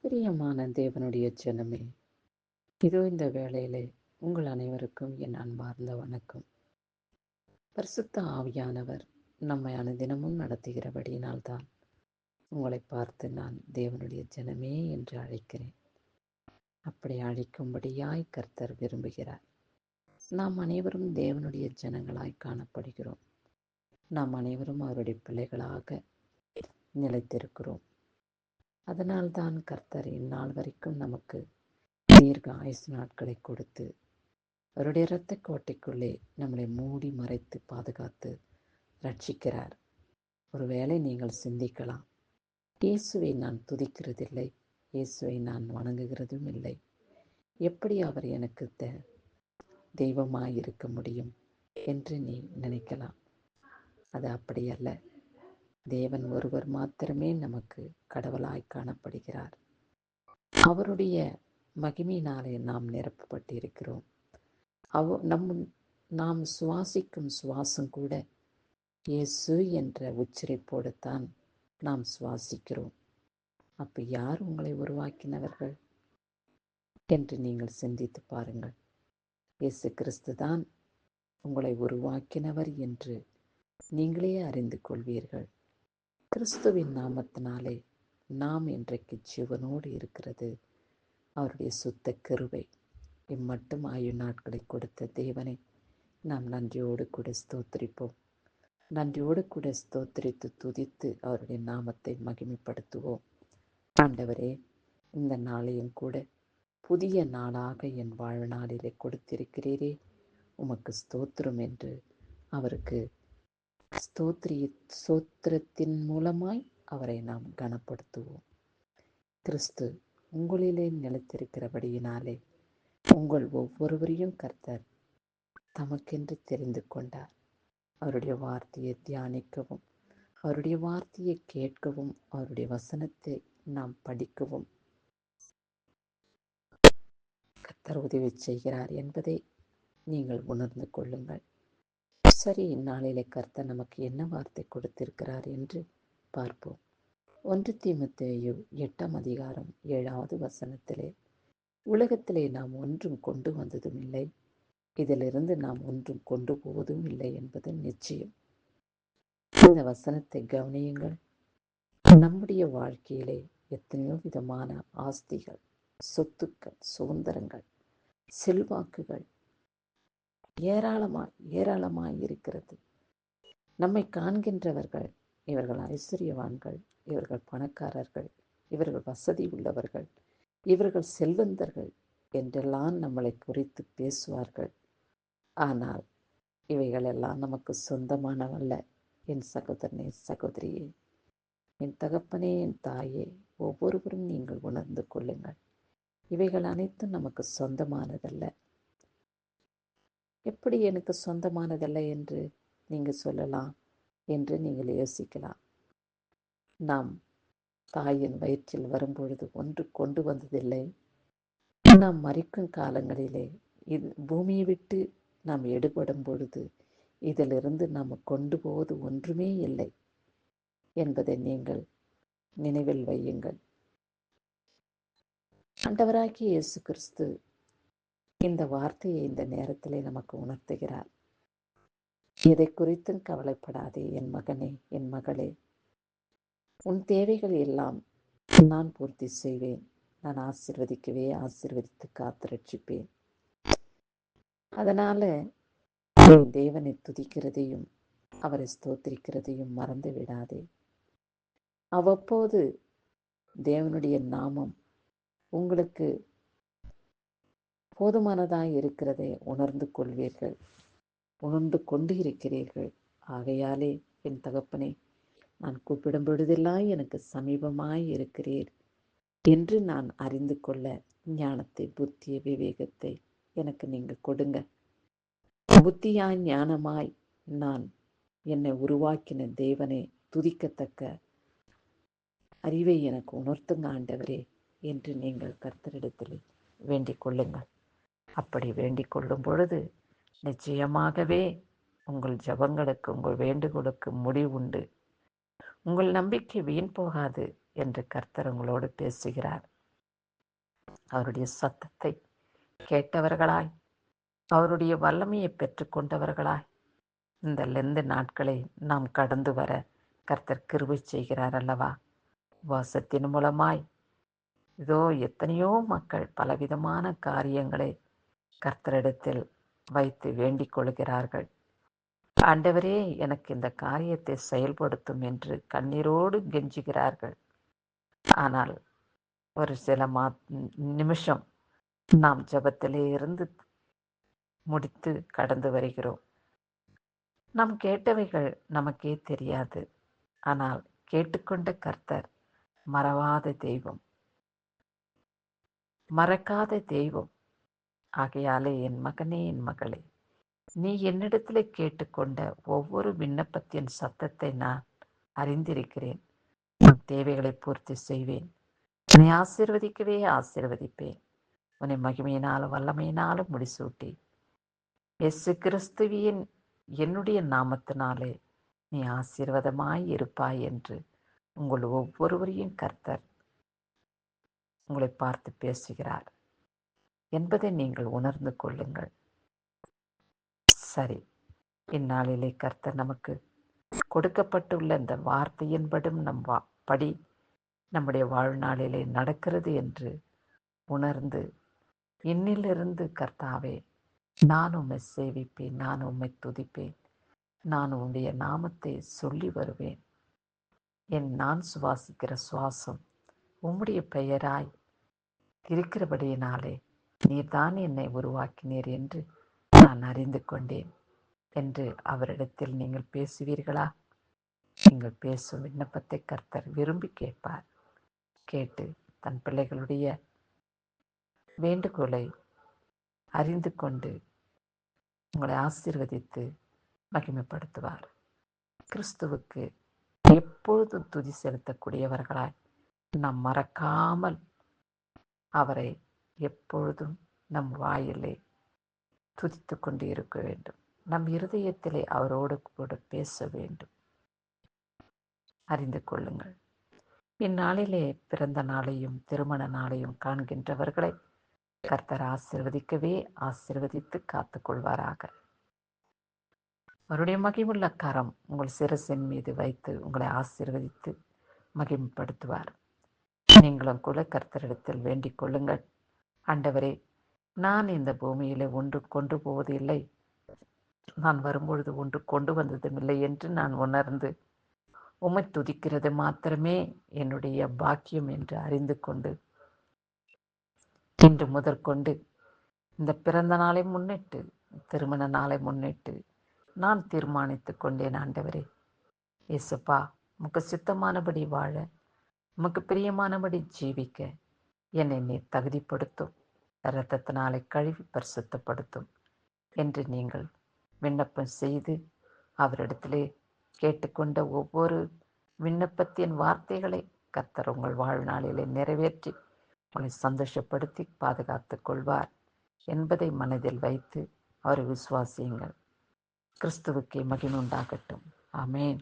பிரியமான தேவனுடைய ஜனமே, இதோ இந்த வேளையிலே உங்கள் அனைவருக்கும் என் அன்பார்ந்த வணக்கம். பரிசுத்த ஆவியானவர் நம்மை அனுதினமும் நடத்துகிறபடியினால்தான் உங்களை பார்த்து நான் தேவனுடைய ஜனமே என்று அழைக்கிறேன். அப்படி அழைக்கும்படியாய் கர்த்தர் விரும்புகிறார். நாம் அனைவரும் தேவனுடைய ஜனங்களாய் காணப்படுகிறோம். நாம் அனைவரும் அவருடைய பிள்ளைகளாக நிலைத்திருக்கிறோம். அதனால்தான் கர்த்தர் இந்நாள் வரைக்கும் நமக்கு தீர்க்க ஆயுசு நாட்களை கொடுத்து அவருடைய இரத்த கோட்டைக்குள்ளே நம்மளை மூடி மறைத்து பாதுகாத்து ரட்சிக்கிறார். ஒருவேளை நீங்கள் சிந்திக்கலாம், இயேசுவை நான் துதிக்கிறதில்லை, இயேசுவை நான் வணங்குகிறதும் இல்லை, எப்படி அவர் எனக்கு தெய்வமாயிருக்க முடியும் என்று நீ நினைக்கலாம். அது அப்படியல்ல. தேவன் ஒருவர் மாத்திரமே நமக்கு கடவுளாய் காணப்படுகிறார். அவருடைய மகிமையினாலே நாம் நிரப்பப்பட்டிருக்கிறோம். நாம் சுவாசிக்கும் சுவாசம் கூட இயேசு என்ற உச்சரிப்போடுத்தான் நாம் சுவாசிக்கிறோம். அப்போ யார் உங்களை உருவாக்கினவர்கள் என்று நீங்கள் சிந்தித்து பாருங்கள். இயேசு கிறிஸ்து தான் உங்களை உருவாக்கினவர் என்று நீங்களே அறிந்து கொள்வீர்கள். கிறிஸ்துவின் நாமத்தினாலே நாம் இன்றைக்கு ஜீவனோடு இருக்கிறது அவருடைய சுத்த கிருபை. இம்மட்டும் ஆயுள் நாட்களை கொடுத்த தேவனை நாம் நன்றியோடு கூட ஸ்தோத்திரிப்போம். நன்றியோடு கூட ஸ்தோத்திரித்து துதித்து அவருடைய நாமத்தை மகிமைப்படுத்துவோம். ஆண்டவரே, இந்த நாளையும் கூட புதிய நாளாக என் வாழ்நாளிலே கொடுத்திருக்கிறீரே, உமக்கு ஸ்தோத்திரம் என்று அவருக்கு ஸ்தோத்திரத்தின் மூலமாய் அவரை நாம் கனப்படுத்துவோம். கிறிஸ்து உங்களிலே நிலைத்திருக்கிறபடியினாலே உங்கள் ஒவ்வொருவரையும் கர்த்தர் தமக்கென்று தெரிந்து கொண்டார். அவருடைய வார்த்தையை தியானிக்கவும், அவருடைய வார்த்தையை கேட்கவும், அவருடைய வசனத்தை நாம் படிக்கவும் கர்த்தர் உதவி செய்கிறார் என்பதை நீங்கள் உணர்ந்து கொள்ளுங்கள். சரி, இந்நாளிலே கர்த்தர் நமக்கு என்ன வார்த்தை கொடுத்திருக்கிறார் என்று பார்ப்போம். 1 தீமோத்தேயு 8ஆம் அதிகாரம் 7வது வசனத்திலே, உலகத்திலே நாம் ஒன்றும் கொண்டு வந்ததும் இல்லை, இதிலிருந்து நாம் ஒன்றும் கொண்டு போவதும் இல்லை என்பது நிச்சயம். இந்த வசனத்தை கவனியுங்கள். நம்முடைய வாழ்க்கையிலே எத்தனையோ விதமான ஆஸ்திகள், சொத்துக்கள், சுதந்திரங்கள், செல்வாக்குகள் ஏராளமாய் இருக்கிறது. நம்மை காண்கின்றவர்கள் இவர்கள் ஐஸ்வர்யவான்கள், இவர்கள் பணக்காரர்கள், இவர்கள் வசதி உள்ளவர்கள், இவர்கள் செல்வந்தர்கள் என்றெல்லாம் நம்மளை குறித்து பேசுவார்கள். ஆனால் இவைகளெல்லாம் நமக்கு சொந்தமானவல்ல. என் சகோதரனே, சகோதரியே, என் தகப்பனே, என் தாயே, ஒவ்வொருவரும் நீங்கள் உணர்ந்து கொள்ளுங்கள். இவைகள் அனைத்தும் நமக்கு சொந்தமானதல்ல. எப்படி எனக்கு சொந்தமானதல்ல என்று நீங்கள் சொல்லலாம் என்று நீங்கள் யோசிக்கலாம். நாம் தாயின் வயிற்றில் வரும்பொழுது ஒன்று கொண்டு வந்ததில்லை. நாம் மரிக்கும் காலங்களிலே பூமியை விட்டு நாம் எடுபடும் பொழுது இதிலிருந்து நாம் கொண்டு போவது ஒன்றுமே இல்லை என்பதை நீங்கள் நினைவில் வையுங்கள். ஆண்டவராகிய இயேசு கிறிஸ்து இந்த வார்த்தையை இந்த நேரத்திலே நமக்கு உணர்த்துகிறார். எதை குறித்தும் கவலைப்படாதே என் மகனே, என் மகளே, உன் தேவைகள் எல்லாம் நான் பூர்த்தி செய்வேன். நான் ஆசீர்வதித்து காத்து ரட்சிப்பேன். அதனால தேவனை துதிக்கிறதையும் அவரை ஸ்தோத்திரிக்கிறதையும் மறந்து விடாதே. அவ்வப்போது தேவனுடைய நாமம் உங்களுக்கு போதுமானதாய் இருக்கிறதை உணர்ந்து கொள்வீர்கள், உணர்ந்து கொண்டு இருக்கிறீர்கள். ஆகையாலே என் தகப்பனே, நான் கூப்பிடும் பொழுதெல்லாம் எனக்கு சமீபமாய் இருக்கிறீர் என்று நான் அறிந்து கொள்ள ஞானத்தை, புத்தியை, விவேகத்தை எனக்கு நீங்கள் கொடுங்க. புத்தியாய் ஞானமாய் நான் என்னை உருவாக்கின தேவனை துதிக்கத்தக்க அறிவை எனக்கு உணர்த்துங்க ஆண்டவரே என்று நீங்கள் கர்த்தரிடத்தில் வேண்டிக் கொள்ளுங்கள். அப்படி வேண்டிக் கொள்ளும் பொழுது நிச்சயமாகவே உங்கள் ஜபங்களுக்கு, உங்கள் வேண்டுகோளுக்கு முடிவுண்டு. உங்கள் நம்பிக்கை வீண் போகாது என்று கர்த்தர் உங்களோடு பேசுகிறார். அவருடைய சத்தத்தை கேட்டவர்களாய், அவருடைய வல்லமையை பெற்றுக்கொண்டவர்களாய் இந்த லெந்து நாட்களை நாம் கடந்து வர கர்த்தர் கிருபை செய்கிறார் அல்லவா? உபவாசத்தின் மூலமாய் இதோ எத்தனையோ மக்கள் பலவிதமான காரியங்களை கர்த்தரிடத்தில் வைத்து வேண்டிக் கொள்கிறார்கள். ஆண்டவரே, எனக்கு இந்த காரியத்தை செயல்படுத்தும் என்று கண்ணீரோடு கெஞ்சுகிறார்கள். ஆனால் ஒரு சில நிமிஷம் நாம் ஜெபத்திலே இருந்து முடித்து கடந்து வருகிறோம். நாம் கேட்டவைகள் நமக்கே தெரியாது. ஆனால் கேட்டுக்கொண்ட கர்த்தர் மறவாத தெய்வம், மறக்காத தெய்வம். ஆகையாலே என் மகனே, என் மகளே, நீ என்னிடத்திலே கேட்டுக்கொண்ட ஒவ்வொரு விண்ணப்பத்தின் சத்தத்தை நான் அறிந்திருக்கிறேன். உன் தேவைகளை பூர்த்தி செய்வேன். உன்னை ஆசீர்வதிக்கவே ஆசீர்வதிப்பேன். உன்னை மகிமையினாலும் வல்லமையினாலும் முடிசூட்டி இயேசு கிறிஸ்துவின் என்னுடைய நாமத்தினாலே நீ ஆசீர்வாதமாய் இருப்பாய் என்று உங்கள் ஒவ்வொருவரையும் கர்த்தர் உங்களை பார்த்து பேசுகிறார் என்பதை நீங்கள் உணர்ந்து கொள்ளுங்கள். சரி, இந்நாளிலே கர்த்தர் நமக்கு கொடுக்கப்பட்டுள்ள இந்த வார்த்தையின்படும் படி நம்முடைய வாழ்நாளிலே நடக்கிறது என்று உணர்ந்து இன்னிலிருந்து கர்த்தாவே, நான் உம்மை சேவிப்பேன், நான் உம்மை துதிப்பேன், நான் உம்முடைய நாமத்தை சொல்லி வருவேன். நான் சுவாசிக்கிற சுவாசம் உம்முடைய பெயராய் இருக்கிறபடியினாலே நீர்தான் என்னை உருவாக்கினீர் என்று நான் அறிந்து கொண்டேன் என்று அவரிடத்தில் நீங்கள் பேசுவீர்களா? நீங்கள் பேசும் விண்ணப்பத்தை கர்த்தர் விரும்பி கேட்பார். கேட்டு தன் பிள்ளைகளுடைய வேண்டுகோளை அறிந்து கொண்டு உங்களை ஆசீர்வதித்து மகிமைப்படுத்துவார். கிறிஸ்துவுக்கு எப்பொழுதும் துதி செலுத்தக்கூடியவர்களாய் நாம் மறக்காமல் அவரை எப்பொழுதும் நம் வாயிலே துதித்து கொண்டு இருக்க வேண்டும். நம் இருதயத்திலே அவரோடு கூட பேச வேண்டும். அறிந்து கொள்ளுங்கள். இந்நாளிலே பிறந்த நாளையும் திருமண நாளையும் காண்கின்றவர்களை கர்த்தர் ஆசீர்வதிக்கவே ஆசீர்வதித்து காத்துக் கொள்வாராக. அவருடைய மகிமுள்ள கரம் உங்கள் சிரசின் மீது வைத்து உங்களை ஆசீர்வதித்து மகிமைப்படுத்துவார். நீங்களும் கூட கர்த்தரிடத்தில் வேண்டிக் கொள்ளுங்கள். ஆண்டவரே, நான் இந்த பூமியிலே ஒன்று கொண்டு போவதில்லை, நான் வரும்பொழுது ஒன்று கொண்டு வந்ததும் இல்லை என்று நான் உணர்ந்து உம்மை துதிக்கிறது மாத்திரமே என்னுடைய பாக்கியம் என்று அறிந்து கொண்டு இன்று முதற்கொண்டு இந்த பிறந்த நாளை முன்னிட்டு திருமண நாளை முன்னிட்டு நான் தீர்மானித்து கொண்டேன். ஆண்டவரே இயேசுப்பா, உமக்கு சித்தமானபடி வாழ, உமக்கு பிரியமானபடி ஜீவிக்க என்னை நீர் தகுதிப்படுத்தும், இரத்தத்தினாலே கழுவி பரிசுத்தப்படுத்தும் என்று நீங்கள் விண்ணப்பம் செய்து அவரிடத்திலே கேட்டுக்கொண்ட ஒவ்வொரு விண்ணப்பத்தின் வார்த்தைகளை கர்த்தர் உங்கள் வாழ்நாளிலே நிறைவேற்றி உங்களை சந்தோஷப்படுத்தி பாதுகாத்துக் கொள்வார் என்பதை மனதில் வைத்து அவரை விசுவாசியுங்கள். கிறிஸ்துவுக்கே மகிமை உண்டாகட்டும். ஆமேன்.